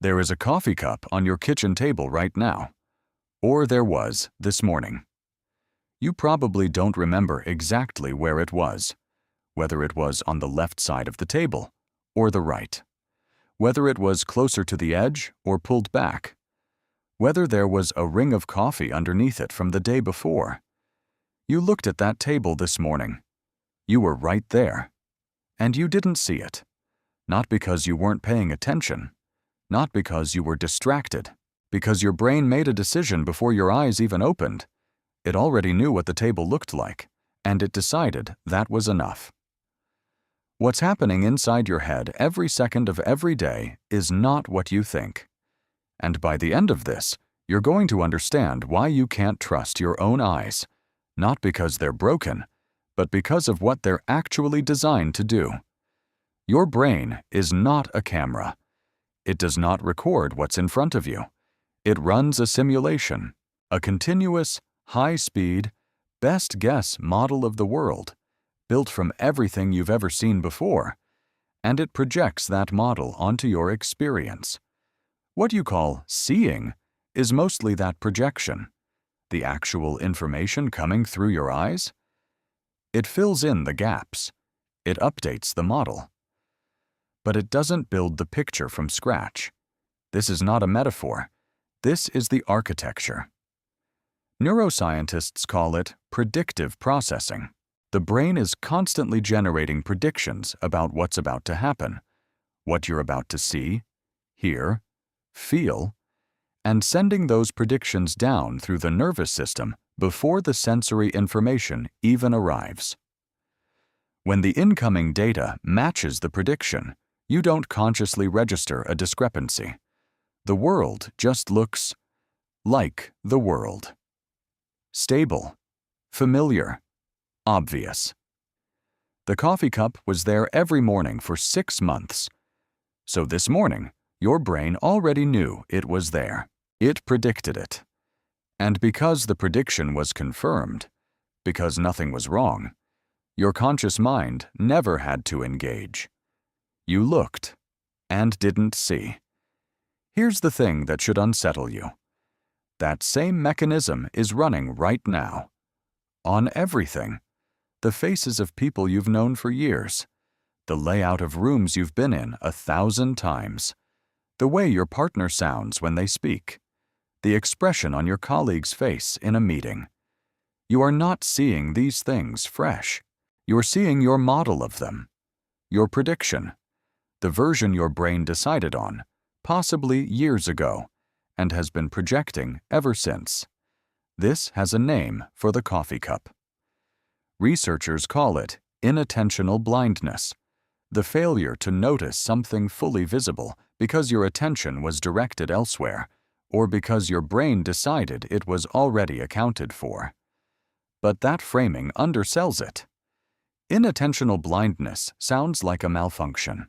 There is a coffee cup on your kitchen table right now, or there was this morning. You probably don't remember exactly where it was, whether it was on the left side of the table or the right, whether it was closer to the edge or pulled back, whether there was a ring of coffee underneath it from the day before. You looked at that table this morning. You were right there, and you didn't see it, not because you weren't paying attention, not because you were distracted, because your brain made a decision before your eyes even opened. It already knew what the table looked like, and it decided that was enough. What's happening inside your head every second of every day is not what you think. And by the end of this, you're going to understand why you can't trust your own eyes, not because they're broken, but because of what they're actually designed to do. Your brain is not a camera. It does not record what's in front of you. It runs a simulation, a continuous, high-speed, best-guess model of the world, built from everything you've ever seen before, and it projects that model onto your experience. What you call seeing is mostly that projection, the actual information coming through your eyes. It fills in the gaps. It updates the model. But it doesn't build the picture from scratch. This is not a metaphor. This is the architecture. Neuroscientists call it predictive processing. The brain is constantly generating predictions about what's about to happen, what you're about to see, hear, feel, and sending those predictions down through the nervous system before the sensory information even arrives. When the incoming data matches the prediction, you don't consciously register a discrepancy. The world just looks like the world. Stable, familiar, obvious. The coffee cup was there every morning for 6 months. So this morning, your brain already knew it was there. It predicted it. And because the prediction was confirmed, because nothing was wrong, your conscious mind never had to engage. You looked and didn't see. Here's the thing that should unsettle you. That same mechanism is running right now. On everything. The faces of people you've known for years. The layout of rooms you've been in 1,000 times. The way your partner sounds when they speak. The expression on your colleague's face in a meeting. You are not seeing these things fresh. You're seeing your model of them. Your prediction. The version your brain decided on, possibly years ago, and has been projecting ever since. This has a name for the coffee cup. Researchers call it inattentional blindness, the failure to notice something fully visible because your attention was directed elsewhere, or because your brain decided it was already accounted for. But that framing undersells it. Inattentional blindness sounds like a malfunction.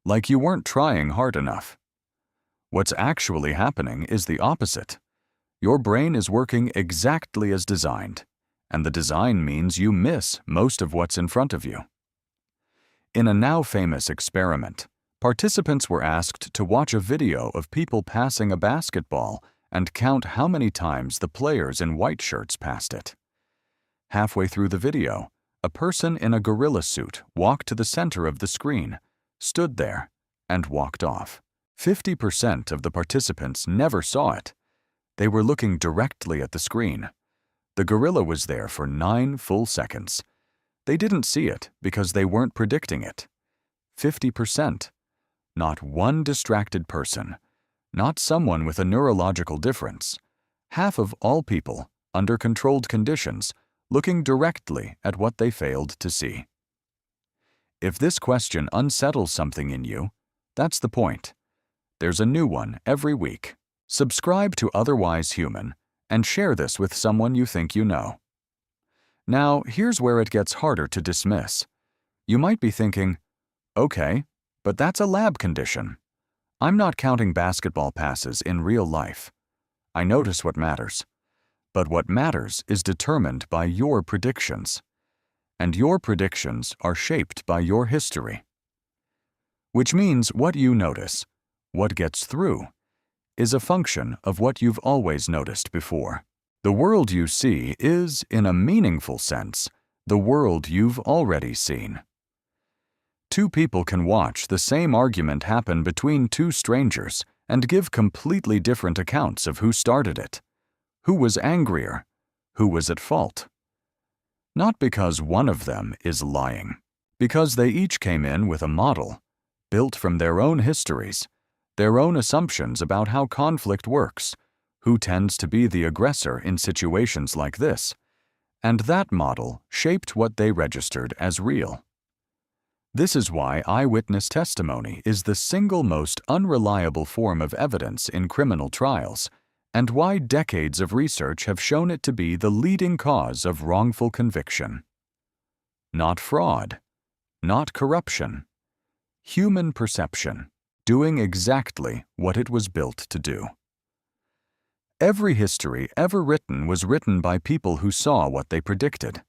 Like you weren't trying hard enough. What's actually happening is the opposite. Your brain is working exactly as designed, and the design means you miss most of what's in front of you. In a now famous experiment, participants were asked to watch a video of people passing a basketball and count how many times the players in white shirts passed it. Halfway through the video, a person in a gorilla suit walked to the center of the screen, stood there, and walked off. 50% of the participants never saw it. They were looking directly at the screen. The gorilla was there for 9 full seconds. They didn't see it because they weren't predicting it. 50%. Not one distracted person. Not someone with a neurological difference. Half of all people, under controlled conditions, looking directly at what they failed to see. If this question unsettles something in you, that's the point. There's a new one every week. Subscribe to Otherwise Human and share this with someone you think you know. Now, here's where it gets harder to dismiss. You might be thinking, okay, but that's a lab condition. I'm not counting basketball passes in real life. I notice what matters. But what matters is determined by your predictions. And your predictions are shaped by your history. Which means what you notice, what gets through, is a function of what you've always noticed before. The world you see is, in a meaningful sense, the world you've already seen. Two people can watch the same argument happen between two strangers and give completely different accounts of who started it, who was angrier, who was at fault. Not because one of them is lying, because they each came in with a model, built from their own histories, their own assumptions about how conflict works, who tends to be the aggressor in situations like this, and that model shaped what they registered as real. This is why eyewitness testimony is the single most unreliable form of evidence in criminal trials, and why decades of research have shown it to be the leading cause of wrongful conviction. Not fraud, not corruption. Human perception, doing exactly what it was built to do. Every history ever written was written by people who saw what they predicted.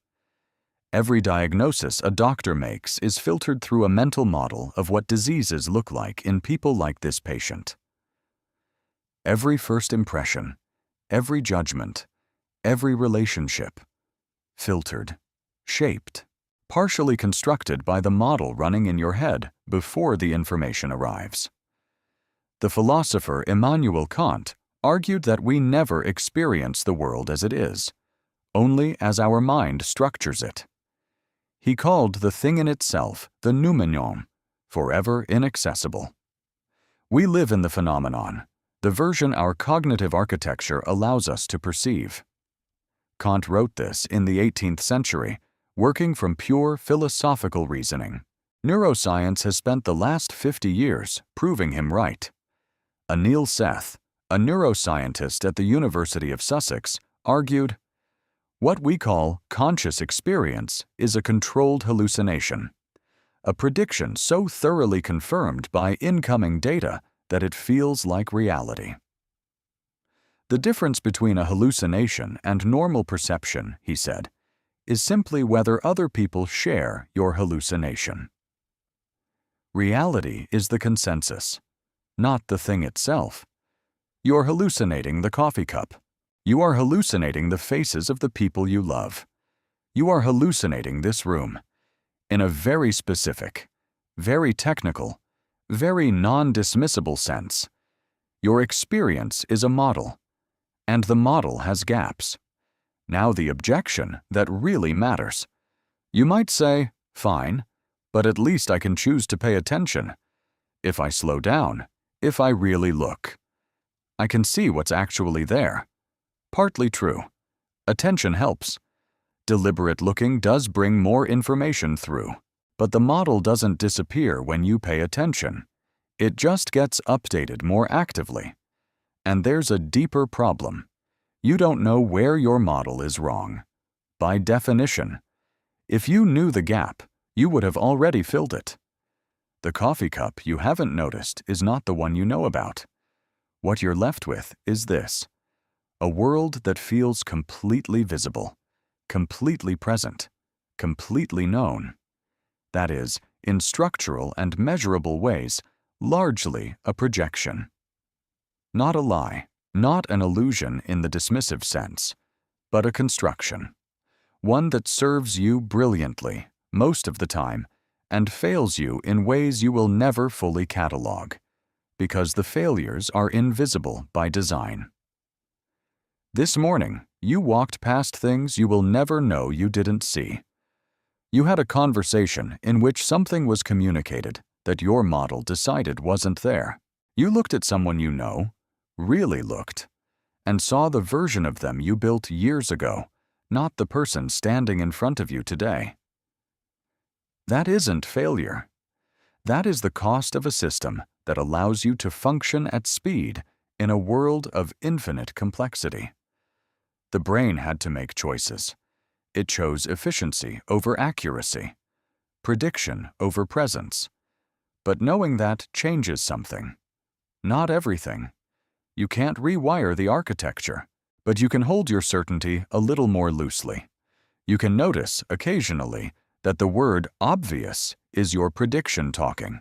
Every diagnosis a doctor makes is filtered through a mental model of what diseases look like in people like this patient. Every first impression, every judgment, every relationship, filtered, shaped, partially constructed by the model running in your head before the information arrives. The philosopher Immanuel Kant argued that we never experience the world as it is, only as our mind structures it. He called the thing in itself the noumenon, forever inaccessible. We live in the phenomenon, the version our cognitive architecture allows us to perceive. Kant wrote this in the 18th century, working from pure philosophical reasoning. Neuroscience has spent the last 50 years proving him right. Anil Seth, a neuroscientist at the University of Sussex, argued, "What we call conscious experience is a controlled hallucination, a prediction so thoroughly confirmed by incoming data that it feels like reality." The difference between a hallucination and normal perception, he said, is simply whether other people share your hallucination. Reality is the consensus, not the thing itself. You're hallucinating the coffee cup. You are hallucinating the faces of the people you love. You are hallucinating this room in a very specific, very technical, very non-dismissible sense. Your experience is a model, and the model has gaps. Now the objection that really matters. You might say, fine, but at least I can choose to pay attention. If I slow down, if I really look, I can see what's actually there. Partly true. Attention helps. Deliberate looking does bring more information through, but the model doesn't disappear when you pay attention. It just gets updated more actively. And there's a deeper problem. You don't know where your model is wrong. By definition, if you knew the gap, you would have already filled it. The coffee cup you haven't noticed is not the one you know about. What you're left with is this: a world that feels completely visible, completely present, completely known. That is, in structural and measurable ways, largely a projection. Not a lie, not an illusion in the dismissive sense, but a construction. One that serves you brilliantly, most of the time, and fails you in ways you will never fully catalog, because the failures are invisible by design. This morning, you walked past things you will never know you didn't see. You had a conversation in which something was communicated that your model decided wasn't there. You looked at someone you know, really looked, and saw the version of them you built years ago, not the person standing in front of you today. That isn't failure. That is the cost of a system that allows you to function at speed in a world of infinite complexity. The brain had to make choices. It chose efficiency over accuracy, prediction over presence. But knowing that changes something. Not everything. You can't rewire the architecture, but you can hold your certainty a little more loosely. You can notice, occasionally, that the word obvious is your prediction talking,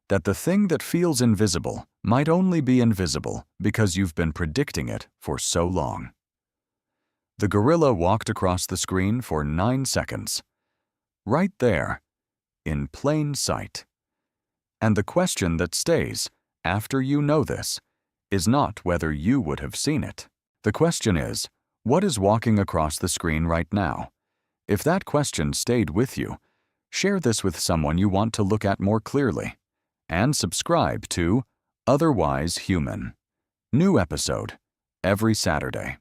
that the thing that feels invisible might only be invisible because you've been predicting it for so long. The gorilla walked across the screen for 9 seconds. Right there, in plain sight. And the question that stays, after you know this, is not whether you would have seen it. The question is, what is walking across the screen right now? If that question stayed with you, share this with someone you want to look at more clearly. And subscribe to Otherwise Human. New episode every Saturday.